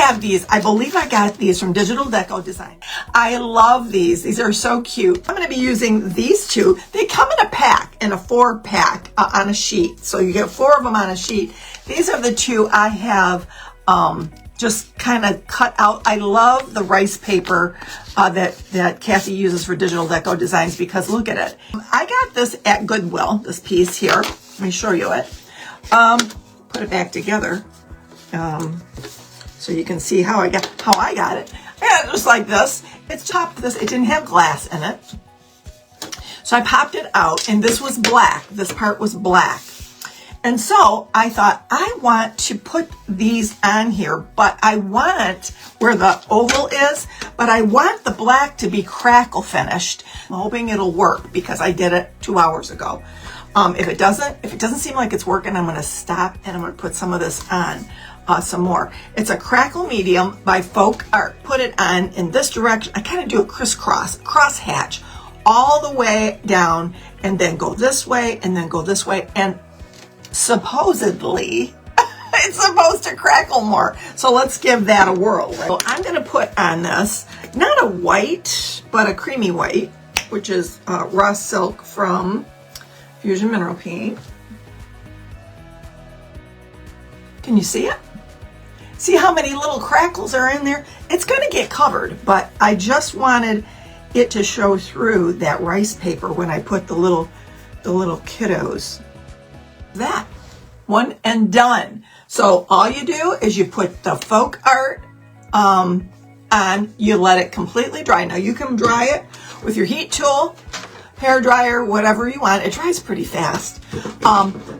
have these. I believe I got these from Digital Deco Design. I love these. These are so cute. I'm going to be using these two. They come in a pack, in a 4-pack on a sheet. So you get 4 of them on a sheet. These are the two I have just kind of cut out. I love the rice paper that Kathy uses for Digital Deco Designs, because look at it. I got this at Goodwill, this piece here. Let me show you it. Put it back together so you can see how I got it. And just like this. It's chopped this. It didn't have glass in it. So I popped it out, and this was black. This part was black. And so I thought, I want to put these on here, but I want where the oval is, but I want the black to be crackle finished. I'm hoping it'll work because I did it 2 hours ago. If it doesn't seem like it's working, I'm going to stop and I'm going to put some of this on some more. It's a crackle medium by Folk Art. Put it on in this direction. I kind of do a crisscross, crosshatch all the way down, and then go this way and then go this way. And supposedly it's supposed to crackle more, so let's give that a whirl. So I'm going to put on this, not a white but a creamy white, which is raw silk from Fusion Mineral Paint. Can you see it? See how many little crackles are in there? It's going to get covered, but I just wanted it to show through that rice paper when I put the little kiddos. That one and done. So all you do is you put the Folk Art on, you let it completely dry. Now you can dry it with your heat tool, hair dryer, whatever you want. It dries pretty fast.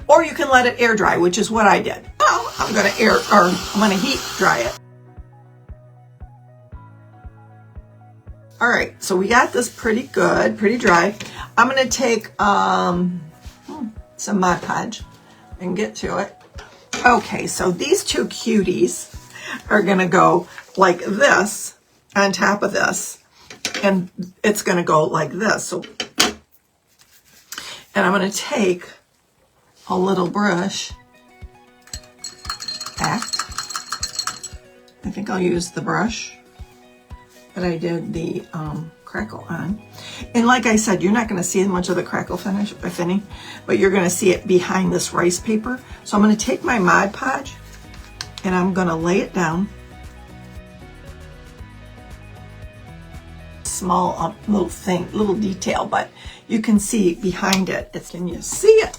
Or you can let it air dry, which is what I did. Now I'm going to heat dry it. All right, so we got this pretty good, pretty dry. I'm going to take some Mod Podge and get to it. Okay, so these two cuties are gonna go like this on top of this, and it's gonna go like this. So, and I'm gonna take a little brush back. I think I'll use the brush that I did the crackle on. And like I said, you're not going to see much of the crackle finish, if any, but you're going to see it behind this rice paper. So I'm going to take my Mod Podge and I'm going to lay it down. Small little thing, little detail, but you can see behind it. Can you see it?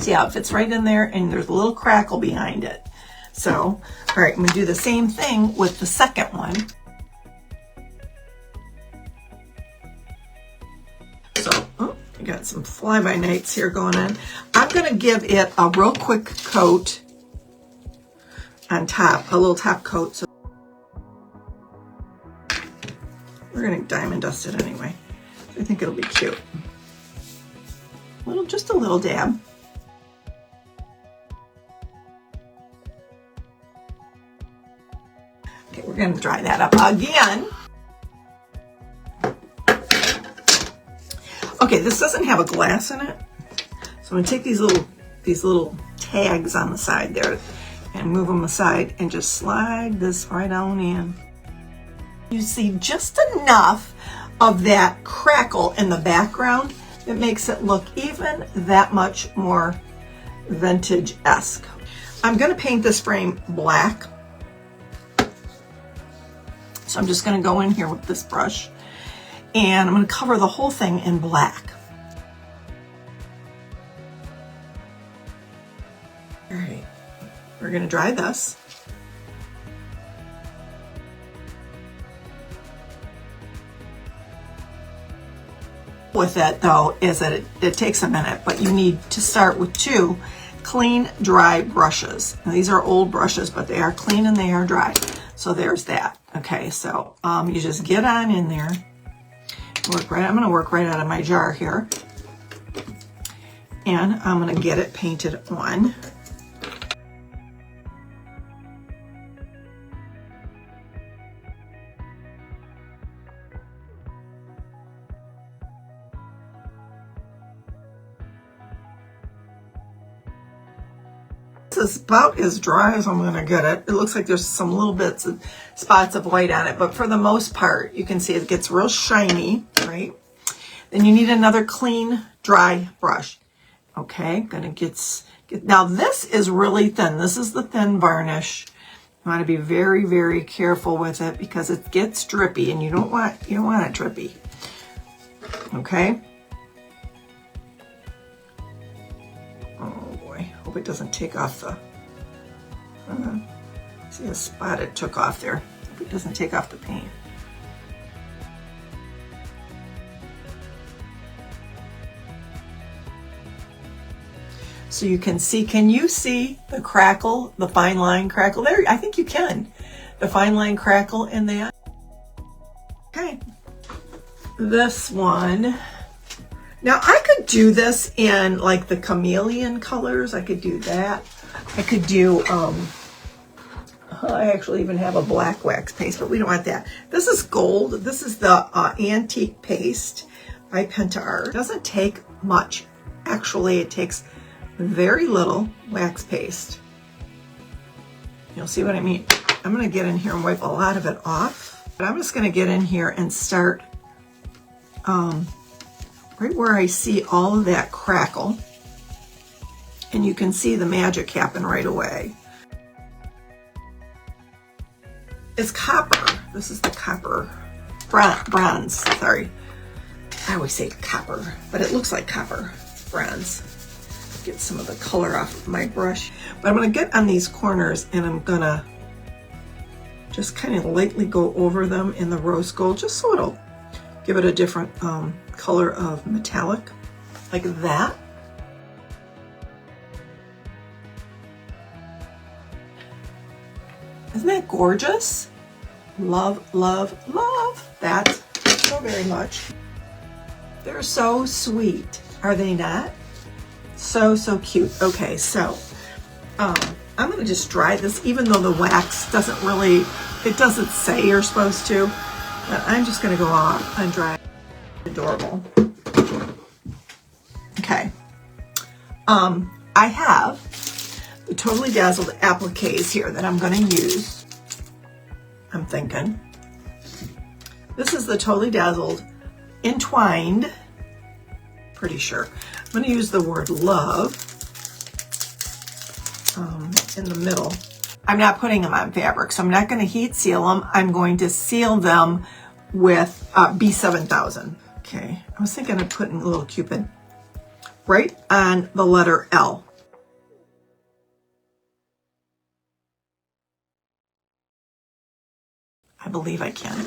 See how it fits right in there, and there's a little crackle behind it. So, all right, I'm going to do the same thing with the second one. So, I got some fly-by-nights here going on. I'm going to give it a real quick coat on top, a little top coat. So we're going to diamond dust it anyway. I think it'll be cute. Just a little dab. Okay, we're going to dry that up again. Okay, this doesn't have a glass in it, so I'm going to take these little tags on the side there and move them aside and just slide this right on in. You see just enough of that crackle in the background that makes it look even that much more vintage-esque. I'm going to paint this frame black, so I'm just going to go in here with this brush. And I'm going to cover the whole thing in black. All right, we're going to dry this. With it though is that it takes a minute, but you need to start with 2 clean, dry brushes. Now, these are old brushes, but they are clean and they are dry. So there's that. Okay, so you just get on in there. I'm going to work right out of my jar here, and I'm going to get it painted on. This is about as dry as I'm going to get it. It looks like there's some little bits of spots of white on it, but for the most part, you can see it gets real shiny, right? Then you need another clean, dry brush. Okay, gonna get now this is really thin. This is the thin varnish. You want to be very, very careful with it because it gets drippy, and you don't want it drippy. Okay. Oh boy, hope it doesn't take off the. See a spot it took off there. Hope it doesn't take off the paint. So you can see, can you see the crackle, the fine line crackle there? I think you can. The fine line crackle in that. Okay. This one. Now I could do this in like the chameleon colors. I could do that. I could do, I actually even have a black wax paste, but we don't want that. This is gold. This is the antique paste by Penta Art. It doesn't take much. Actually, it takes very little wax paste. You'll see what I mean. I'm going to get in here and wipe a lot of it off, but I'm just going to get in here and start right where I see all of that crackle, and you can see the magic happen right away. It's copper. This is the copper, bronze, sorry. I always say copper, but it looks like copper, bronze. Get some of the color off of my brush. But I'm going to get on these corners and I'm going to just kind of lightly go over them in the rose gold, just so it'll give it a different color of metallic, like that. Isn't that gorgeous? Love, love, love that so very much. They're so sweet, are they not? So, so cute. Okay, so I'm going to just dry this, even though the wax doesn't really, it doesn't say you're supposed to, but I'm just going to go off and dry. Adorable. Okay. I have the Totally Dazzled appliques here that I'm going to use. I'm thinking. This is the Totally Dazzled Entwined. Pretty sure. I'm going to use the word love in the middle. I'm not putting them on fabric, so I'm not going to heat seal them. I'm going to seal them with B7000. Okay, I was thinking of putting a little Cupid right on the letter L. I believe I can.